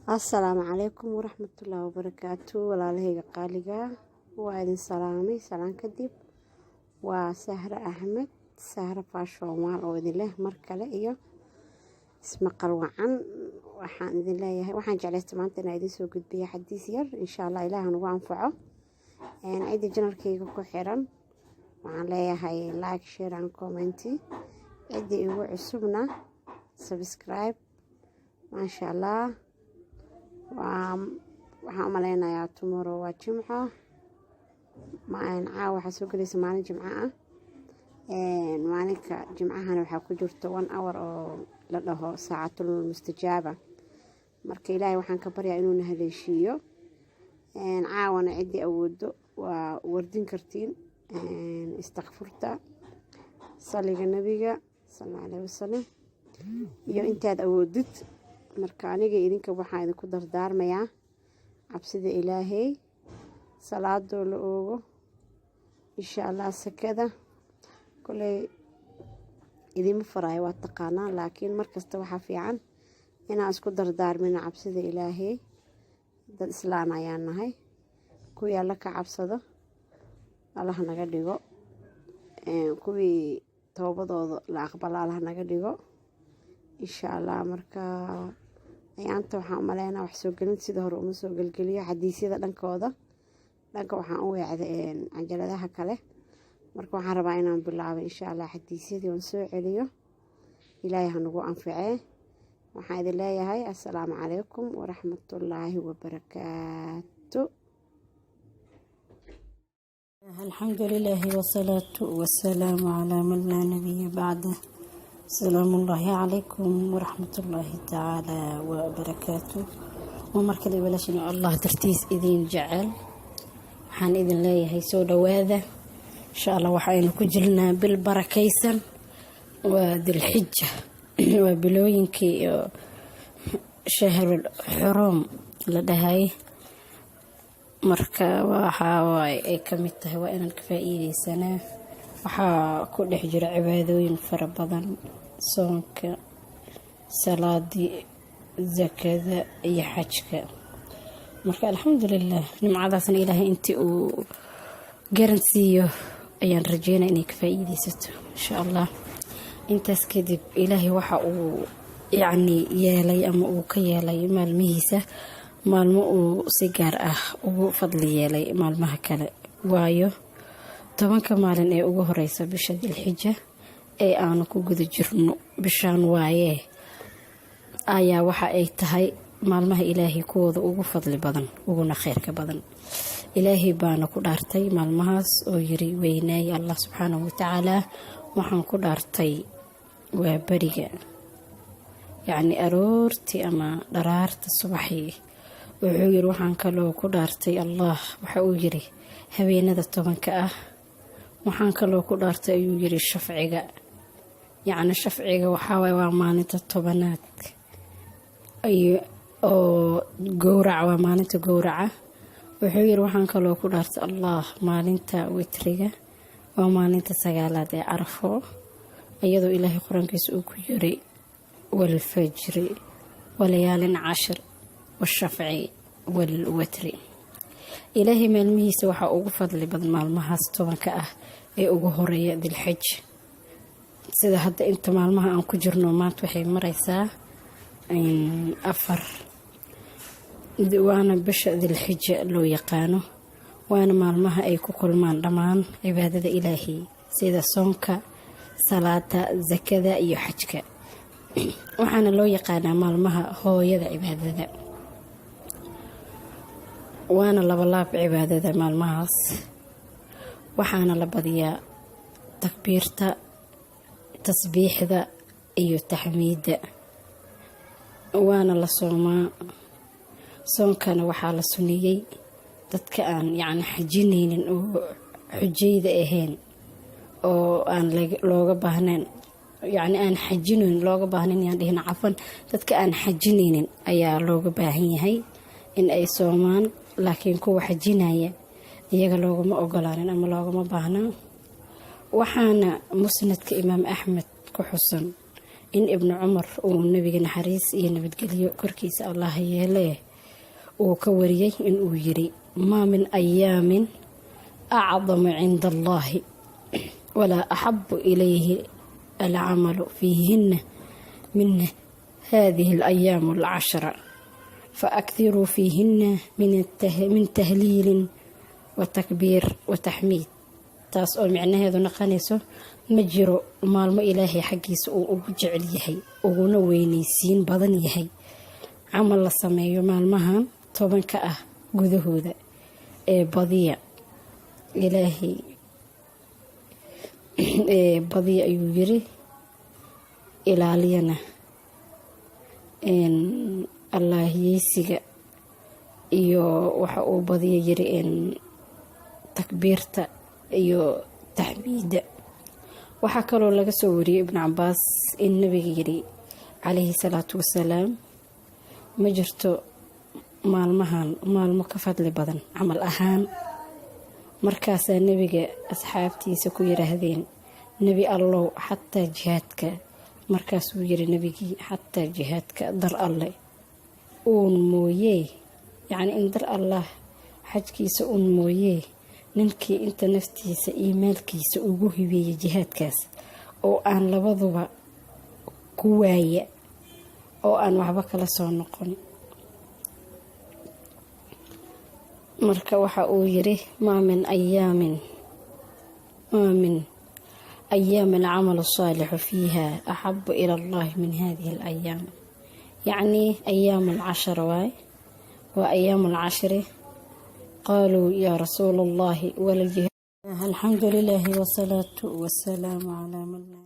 Assalaamu calaykum waraxmatullaahi wabarakaatu. Walaalahayga qaaliga waa idin salaamay salaan kadib. Waa Sahra Axmed, Sahra Faashomaal oo idin leh mar kale iyo ismaqal wacan. Waxaan idin leeyahay waxaan jeclaystay maanta inaan idin soo gudbiyo xadiis yar insha Allah Ilaahay nagu anfaco. Cidi janarkayga ku xiran waxaan leeyahay like, share and comment. Cidi igu cusubna subscribe. Masha Allah. waxaan u maleynayaa tomorrow waa Jimco caawa waxaa soo gelaysa maalin Jimco ah. maalinka Jimcahana waxaa ku jirta 1 hour oo la dhaho saacatul mustajaaba. marka Ilaahay waxaan ka baryaa inuu na haleeshiyo. caawana cidii awoodo waa wardin kartiin istighfarta saliga nabiga sallallahu alayhi wasallam iyo intaad awoodid. marka aniga idinka waxaan idinku dardaarmayaa cabsida Ilaahay, salaado la oogo, insha Allah sakada kulay idin faraay waa taqaanaa, laakiin markasta waxa fiican inaan isku dardaarmino cabsida Ilaahay. dad islaan ayaan nahay, kuwii alla ka cabsado Allah naga dhigo, kuwii toobadooda la aqbalo Allah naga dhigo insha Allah. marka ayaanta waxaan u maleynaa wax soo gelin sida hore uma soo galgeliyo xadiisyada dhanka waxaan u weecday cajaladaha kale. marka waxaan rabaa inaan bilaabo insha Allah xadiisyadii oo soo celiyo. Ilaahay ha nagu anfacee. waxaan idin leeyahay assalaamu calaykum waraxmatullaahi wabarakaatu. alxamdulillahi wasalaatu wasalaamu calaa man laa nabiya bacda. السلام الله عليكم ورحمة الله تعالى وبركاته. ومركز بلاشنا الله ترتيس إذين جعل حان إذن لا يهيسو دواذا إن شاء الله وحين كجلنا بالبركيسا وذي الحجة وبلوينكي شهر الحرام لدهاي مركا وحاواي كميته وإن الكفائي سنة waxaa ku dhex jira cibaadooyin fara badan, soonka, salaadii, zakada iyo xajka. marka alxamdulillaah nimcadaasna ilaahay intii uu garansiiyo ayaan rajeynaa inay ka faa'iideysato insha Allah. intaas kadib ilaahay waxa uu yeelay ama uu ka yeelay maalmihiisa maalmo uu si gaar ah ugu fadli yeelay maalmaha kale. waayo 10 maalin ee ugu horeysa bisha Dhulxija ee aanu ku guda jirno bishaan waaye ayaa waxa ay tahay maalmaha Ilaahay kuwooda ugu fadli badan uguna khayrka badan. Ilaahay baana ku dhaartay maalmahaas oo yiri weynaay Allah subhanahu wa ta'ala waxaan ku dhaartay waa bariga aroortii ama dharaarta subaxii. wuxuu yiri waxaan kaloo ku dhaartay Allah waxa uu yiri habeenada 10 ah. waxaan kaloo ku dhaartay ayuu yiri shafciga. shafciga waxa waa maalinta 10aad oo gowraca waa maalinta gowraca. wuxuu yiri waxaan kaloo ku dhaartay Allah maalinta witriga waa maalinta 9aad ee Arafo, iyadoo Ilaahay quraankiisa uu ku yiri wal fajri walayaalin 10 washafci wal watri. Ilaahay maalmihiisa waxa ugu fadli badan maalmahaas 10 ah ee ugu horeeya Dhulxij. sida hadda inta maalmaha aan ku jirno maanta waxay maraysaa 4 waana bisha Dhulxij loo yaqaano, waana maalmaha ay ku kulmaan dhammaan cibaadada Ilaahay sida soonka, salaada, zakada iyo xajka. waxaana loo yaqaanaa maalmaha hooyada cibaadada, waana labalaab cibaadada maalmahaas. waxaana la badiyaa takbiirta, tasbiixda iyo taxmiidda. waana la soomaa. soonkana waxaa la suniyay dadka aan xajinaynin oo xujayda ahayn oo aan looga baahnayn aan xajinayn looga baahnayn dhihna cafan dadka aan xajinaynin ayaa looga baahan yahay in ay soomaan, laakiin kuwa xajinaya iyaga loogama ogolaanin ama loogama baahna. waxaana musnadka Imaam Axmed ku xusan in ibnu cumar uu nabiga naxariis iyo nabadgelyo korkiisa allah yeelee uu ka wariyey inuu yiri maa min ayaamin acdamu cinda allaahi walaa axabu ilayhi alcamalu fiihinna min hadihi alayaamu alcashra faakthiruu fiihinna min tahliilin watakbiir wataxmiid. taas oo micnaheedu noqonayso ma jiro maalmo ilaahay xaggiisa uu ugu jecel yahay uguna weynaysiin badan yahay camal la sameeyo maalmahan 10 ah gudahooda ee badiya ilaahay badiya ayuu yiri ilaaliyana allaahiyeysiga iyo waxa uu badiya yiri takbiirta iyo taxmiida. waxaa kaloo laga soo wariyay ibn Cabbaas in nabiga yiri calayhi salaatu wasalaam ma jirto maalmahan maalmo ka fadli badan camal ahaan. markaasaa nabiga asxaabtiisa ku yiraahdeen nabi allow xataa jihaadka. markaasuu yiri nabigii xataa jihaadka dar alle uun mooyee, yacni in dar allah xajkiisa uun mooyee ninkii inta naftiisa iyo maalkiisa ugu hibeeyay jihaadkaas oo aan labaduba ku waaya oo aan waxba kala soo noqon. marka waxa uu yiri maa min ayaamin العمل الصالح فيها أحب إلى الله من هذه الأيام. يعني أيام العشر وأيام العشر. قالوا يا رسول الله ولا الجهاد. الحمد لله والصلاة والسلام على من